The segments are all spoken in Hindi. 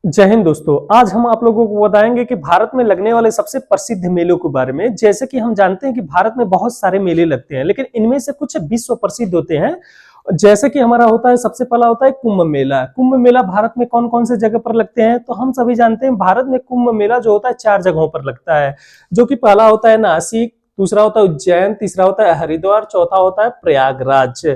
जय हिंद दोस्तों। आज हम आप लोगों को बताएंगे कि भारत में लगने वाले सबसे प्रसिद्ध मेलों के बारे में। जैसे कि हम जानते हैं कि भारत में बहुत सारे मेले लगते हैं, लेकिन इनमें से कुछ विश्व प्रसिद्ध होते हैं। जैसे कि हमारा होता है, सबसे पहला होता है कुंभ मेला। कुंभ मेला भारत में कौन कौन से जगह पर लगते हैं, तो हम सभी जानते हैं भारत में कुंभ मेला जो होता है 4 जगहों पर लगता है। जो कि पहला होता है नासिक, दूसरा होता है उज्जैन, तीसरा होता है हरिद्वार, चौथा होता है प्रयागराज।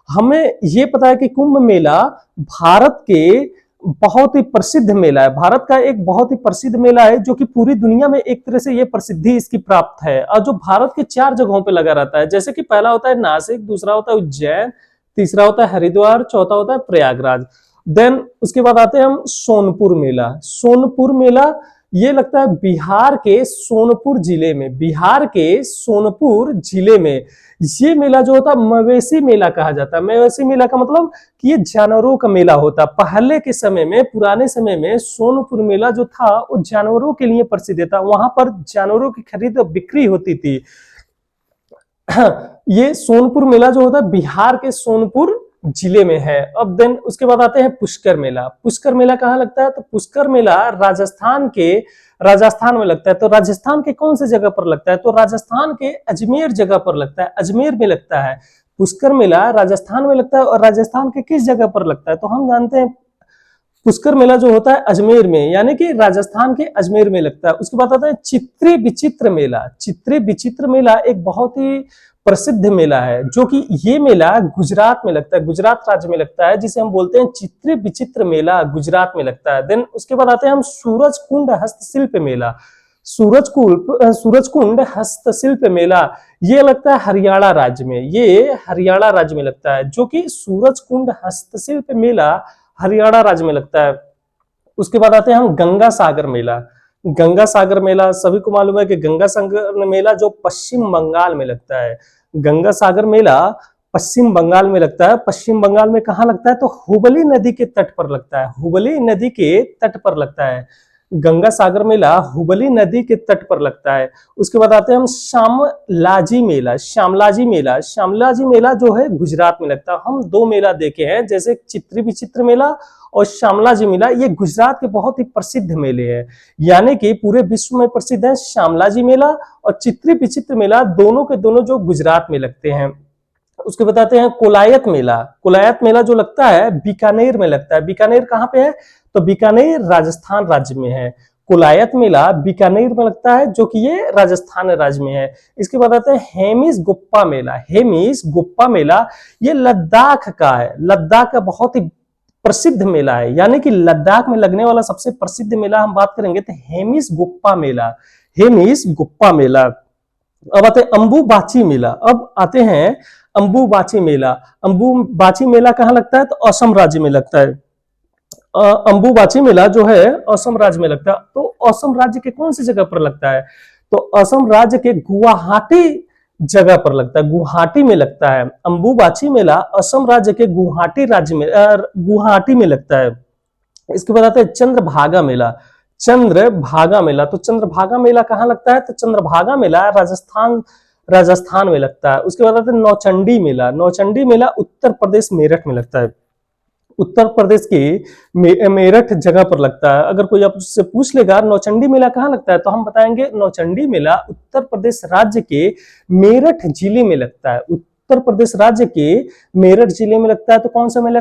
हमें ये पता है कि कुंभ मेला भारत के बहुत ही प्रसिद्ध मेला है। भारत का एक बहुत ही प्रसिद्ध मेला है जो कि पूरी दुनिया में एक तरह से ये प्रसिद्धि इसकी प्राप्त है, और जो भारत के 4 जगहों पे लगा रहता है। जैसे कि पहला होता है नासिक, दूसरा होता है उज्जैन, तीसरा होता है हरिद्वार, चौथा होता है प्रयागराज। देन उसके बाद आते हैं हम सोनपुर मेला। सोनपुर मेला ये लगता है बिहार के सोनपुर जिले में। बिहार के सोनपुर जिले में ये मेला जो होता है मवेशी मेला कहा जाता है। मवेशी मेला का मतलब कि ये जानवरों का मेला होता। पहले के समय में, पुराने समय में सोनपुर मेला जो था वो जानवरों के लिए प्रसिद्ध था। वहां पर जानवरों की खरीद और बिक्री होती थी। ये सोनपुर मेला जो होता है बिहार के सोनपुर जिले में है। अब देन उसके बाद आते हैं पुष्कर मेला। पुष्कर मेला कहाँ लगता है, तो पुष्कर मेला राजस्थान में लगता है। तो राजस्थान के कौन से जगह पर लगता है, तो राजस्थान के अजमेर जगह पर लगता है। अजमेर में लगता है पुष्कर मेला, राजस्थान में लगता है। और राजस्थान के किस जगह पर लगता है, तो हम जानते हैं पुष्कर मेला जो होता है अजमेर में, यानी कि राजस्थान के अजमेर में लगता है। उसके बाद आता है चित्रे विचित्र मेला। चित्रे विचित्र मेला एक बहुत ही प्रसिद्ध मेला है, जो कि ये मेला गुजरात में लगता है, गुजरात राज्य में लगता है, जिसे हम बोलते हैं चित्रे विचित्र मेला, गुजरात में लगता है। देन उसके बाद आते हैं हम सूरजकुंड हस्तशिल्प मेला। सूरजकुंड हस्तशिल्प मेला ये लगता है हरियाणा राज्य में। ये हरियाणा राज्य में लगता है, जो कि सूरजकुंड हस्तशिल्प मेला हरियाणा राज्य में लगता है। उसके बाद आते हैं हम गंगा सागर मेला। गंगा सागर मेला सभी को मालूम है कि गंगा सागर मेला जो पश्चिम बंगाल में लगता है। गंगा सागर मेला पश्चिम बंगाल में लगता है। पश्चिम बंगाल में कहाँ लगता है, तो हुबली नदी के तट पर लगता है। हुबली नदी के तट पर लगता है गंगा सागर मेला, हुबली नदी के तट पर लगता है। उसके बाद आते हैं हम श्यामलाजी मेला। श्यामलाजी मेला, श्यामलाजी मेला जो है गुजरात में लगता है। हम 2 मेला देखे हैं, जैसे चित्र विचित्र मेला और श्यामलाजी मेला। ये गुजरात के बहुत ही प्रसिद्ध मेले हैं, यानी कि पूरे विश्व में प्रसिद्ध है श्यामलाजी मेला और चित्र विचित्र मेला, दोनों के दोनों जो गुजरात में लगते हैं। उसके बताते हैं कोलायत मेला। कोलायत मेला जो लगता है बीकानेर में लगता है। बीकानेर कहाँ पे है, तो बीकानेर राजस्थान राज्य में है। कोलायत मेला बीकानेर में लगता है, जो कि ये राजस्थान राज्य में है। इसके बाद आते हैं हेमिस गुप्पा मेला। हेमिस गुप्पा मेला ये लद्दाख का है। लद्दाख का बहुत ही प्रसिद्ध मेला है, यानी कि लद्दाख में लगने वाला सबसे प्रसिद्ध मेला हम बात करेंगे तो हेमिस गुप्पा मेला। हेमिस गुप्पा मेला। अब आते हैं अंबुबाची मेला। अब आते हैं अंबुबाची मेला। अंबुबाची मेला कहाँ लगता है, तो असम राज्य में लगता है। अंबुबाची मेला जो है असम राज्य में लगता है। तो असम राज्य के कौन सी जगह पर लगता है, तो असम राज्य के गुवाहाटी जगह पर लगता है, गुवाहाटी में लगता है। अंबुबाची मेला असम राज्य के गुवाहाटी राज्य में गुवाहाटी में लगता है। इसके बाद आता है चंद्रभागा मेला। चंद्रभागा मेला, तो चंद्रभागा मेला कहाँ लगता है, तो चंद्रभागा मेला राजस्थान में लगता है। उसके बाद आता है नौचंडी मेला। नौचंडी मेला उत्तर प्रदेश मेरठ में लगता है। उत्तर प्रदेश की मेरठ जगह पर लगता है। अगर कोई आपसे पूछ लेगा नौचंडी मेला कहाँ लगता है, तो हम बताएंगे नौचंडी मेला उत्तर प्रदेश राज्य के मेरठ जिले में लगता है। उत्तर प्रदेश राज्य के मेरठ जिले में लगता है। तो कौन सा मेला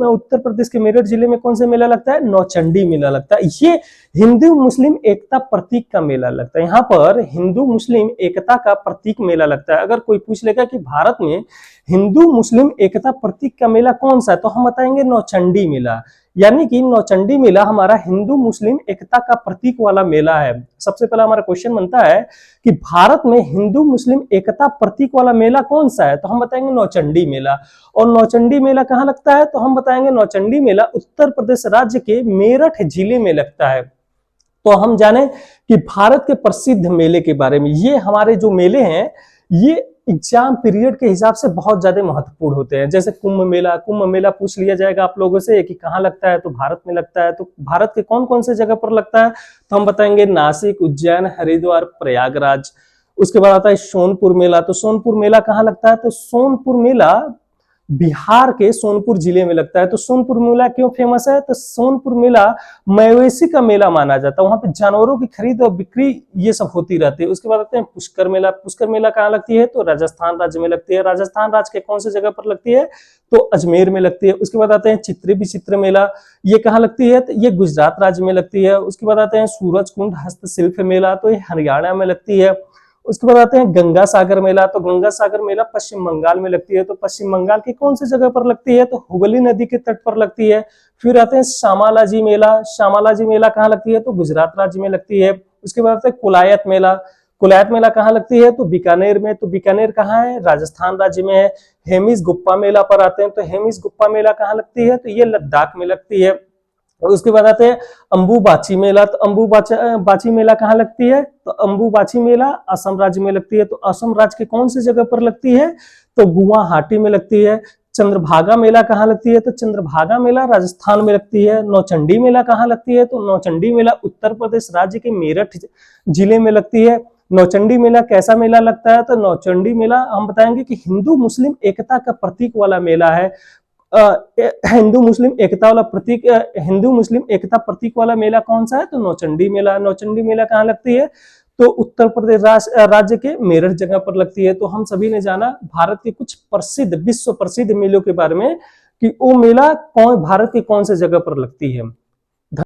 उत्तर प्रदेश के मेरठ जिले में कौन सा मेला लगता है, नौचंडी मेला लगता है। ये हिंदू मुस्लिम एकता प्रतीक का मेला लगता है। यहाँ पर हिंदू मुस्लिम एकता का प्रतीक मेला लगता है। अगर कोई पूछ लेगा कि भारत में हिंदू मुस्लिम एकता प्रतीक का मेला कौन सा है, तो हम बताएंगे नौचंडी मेला। यानी कि नौचंडी मेला हमारा हिंदू मुस्लिम एकता का प्रतीक वाला मेला है। सबसे पहला हमारा क्वेश्चन बनता है कि भारत में हिंदू मुस्लिम एकता प्रतीक वाला मेला कौन सा है, तो हम बताएंगे नौचंडी मेला। और नौचंडी मेला कहाँ लगता है, तो हम बताएंगे नौचंडी मेला उत्तर प्रदेश राज्य के मेरठ जिले में लगता है। तो हम जाने कि भारत के प्रसिद्ध मेले के बारे में। ये हमारे जो मेले हैं ये एग्जाम पीरियड के हिसाब से बहुत ज्यादा महत्वपूर्ण होते हैं। जैसे कुंभ मेला, कुंभ मेला पूछ लिया जाएगा आप लोगों से कि कहाँ लगता है, तो भारत में लगता है। तो भारत के कौन कौन से जगह पर लगता है, तो हम बताएंगे नासिक, उज्जैन, हरिद्वार, प्रयागराज। उसके बाद आता है सोनपुर मेला। तो सोनपुर मेला कहाँ लगता है, तो सोनपुर मेला बिहार के सोनपुर जिले में लगता है। तो सोनपुर मेला क्यों फेमस है? तो सोनपुर मेला मवेशी का मेला माना जाता है, वहां पे जानवरों की खरीद और बिक्री ये सब होती रहती है। उसके बाद आते हैं पुष्कर मेला। पुष्कर मेला कहाँ लगती है? तो राजस्थान राज्य में लगती है। राजस्थान राज्य के कौन सी जगह पर लगती है? तो अजमेर में लगती है। उसके बाद आते हैं चित्रे विचित्र मेला, ये कहाँ लगती है? तो ये गुजरात राज्य में लगती है। उसके बाद आते हैं सूरजकुंड हस्तशिल्प मेला, तो ये हरियाणा में लगती है। उसके बाद आते हैं गंगा सागर मेला। तो गंगा सागर मेला पश्चिम बंगाल में लगती है। तो पश्चिम बंगाल की कौन सी जगह पर लगती है? तो हुगली नदी के तट पर लगती है। फिर आते हैं श्यामालाजी मेला। श्यामालाजी मेला कहाँ लगती है? तो गुजरात राज्य में लगती है। उसके बाद आते हैं कुलायत मेला। कुलायत मेला कहाँ लगती है? तो बीकानेर में। तो बीकानेर कहाँ है? राजस्थान राज्य में है। हेमिस गुप्पा मेला पर आते हैं। तो हेमिस गुप्पा मेला कहाँ लगती है? तो ये लद्दाख में लगती है। और उसके बाद आते हैं अंबुबाची मेला। तो अंबुबाची मेला कहाँ लगती है? तो अंबुबाची मेला असम राज्य में लगती है। तो असम राज्य के कौन सी जगह पर लगती है? तो गुवाहाटी में लगती है। चंद्रभागा मेला कहाँ लगती है? तो चंद्रभागा मेला राजस्थान में लगती है। नौचंडी मेला कहाँ लगती है? तो नौचंडी मेला उत्तर प्रदेश राज्य के मेरठ जिले में लगती है। नौचंडी मेला कैसा मेला लगता है? तो नौचंडी मेला हम बताएंगे कि हिंदू मुस्लिम एकता का प्रतीक वाला मेला है। हिंदू मुस्लिम एकता वाला प्रतीक, हिंदू मुस्लिम एकता प्रतीक वाला मेला कौन सा है? तो नौचंडी मेला। नौचंडी मेला कहाँ लगती है? तो उत्तर प्रदेश राज्य के मेरठ जगह पर लगती है। तो हम सभी ने जाना भारत के कुछ प्रसिद्ध, विश्व प्रसिद्ध मेलों के बारे में कि वो मेला कौन, भारत के कौन से जगह पर लगती है।